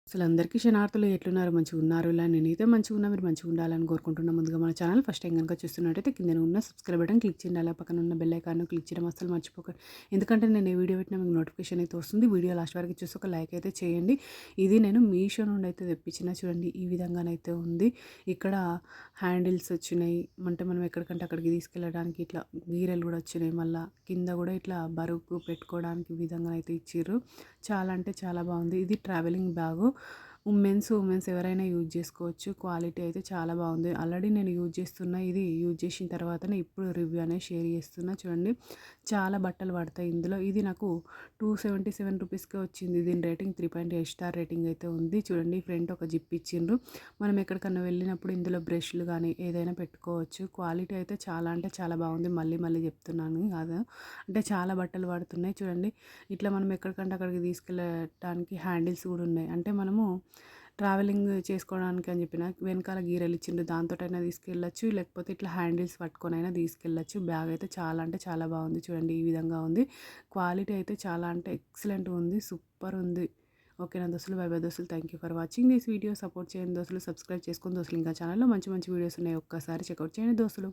అసలందరికీ క్షణార్థులు ఎట్లున్నారు? మంచిగున్నారు. ఇలా నేనైతే మంచిగున్నా. మీరు మంచిగుండాలని కోరుకుంటున్నా. ముందుగా మన ఛానల్ ఫస్ట్ టైం గనుక చూస్తున్నట్టయితే కిందన ఉన్న సబ్స్క్రైబ్ బటన్ క్లిక్ చేయండి. అలా పక్కన ఉన్న బెల్ ఐకాన్‌ను క్లిక్ చేయడం అస్సలు మర్చిపోకండి. ఎందుకంటే నేను ఏ వీడియో పెట్టినా మీకు నోటిఫికేషన్ అయితే వస్తుంది. వీడియో లాస్ట్ వరకు చూసి ఒక లైక్ అయితే చేయండి. ఇది నేను మీషో నుండి అయితే తెప్పించిన చూడండి ఈ విధంగానైతే ఉంది. ఇక్కడ హ్యాండిల్స్ వచ్చినాయి. అంటే మనం ఎక్కడికంటే అక్కడికి తీసుకెళ్ళడానికి ఇట్లా గీరెలు కూడా వచ్చినాయి. మళ్ళా కింద కూడా ఇట్లా బరువుకు పెట్టుకోవడానికి ఈ విధంగా అయితే ఇచ్చిర్రు. చాలా అంటే చాలా బాగుంది. ఇది ట్రావెలింగ్ బ్యాగు. ఉమెన్స్ ఎవరైనా యూజ్ చేసుకోవచ్చు. క్వాలిటీ అయితే చాలా బాగుంది. ఆల్రెడీ నేను యూజ్ చేస్తున్నా. ఇది యూజ్ చేసిన తర్వాతనే ఇప్పుడు రివ్యూ అనేది షేర్ చేస్తున్నా. చూడండి చాలా బట్టలు పడతాయి ఇందులో. ఇది నాకు 277 రూపీస్కే వచ్చింది. దీని రేటింగ్ 3.8 స్టార్ రేటింగ్ అయితే ఉంది. చూడండి ఫ్రంట్ ఒక జిప్ ఇచ్చిండ్రు. మనం ఎక్కడికన్నా వెళ్ళినప్పుడు ఇందులో బ్రష్లు కానీ ఏదైనా పెట్టుకోవచ్చు. క్వాలిటీ అయితే చాలా అంటే చాలా బాగుంది. మళ్ళీ మళ్ళీ చెప్తున్నాను కాదు, అంటే చాలా బట్టలు పడుతున్నాయి. చూడండి ఇట్లా మనం ఎక్కడికంటే అక్కడికి తీసుకెళ్ళటానికి హ్యాండిల్స్ కూడా ఉన్నాయి. అంటే మనము ట్రావెలింగ్ చేసుకోవడానికి అని చెప్పిన వెనకాల గీరెలు ఇచ్చిండ్రు. దాంతోటైనా తీసుకెళ్ళొచ్చు. లేకపోతే ఇట్లా హ్యాండిల్స్ పట్టుకొనైనా తీసుకెళ్ళొచ్చు. బ్యాగ్ అయితే చాలా అంటే చాలా బాగుంది. చూడండి ఈ విధంగా ఉంది. క్వాలిటీ అయితే చాలా అంటే ఎక్సలెంట్‌గా ఉంది. సూపర్ ఉంది. ఓకేనా దోస్తులు, బై బై దోస్తులు. Thank you for watching this video. Support చేయండి దోస్తులు. సబ్స్క్రైబ్ చేసుకోండి దోస్తులు. ఇంకా ఛానల్‌లో మంచి మంచి వీడియోస్ ఉన్నాయి. ఒక్కసారి చెక్అవుట్ చేయండి దోస్తులు.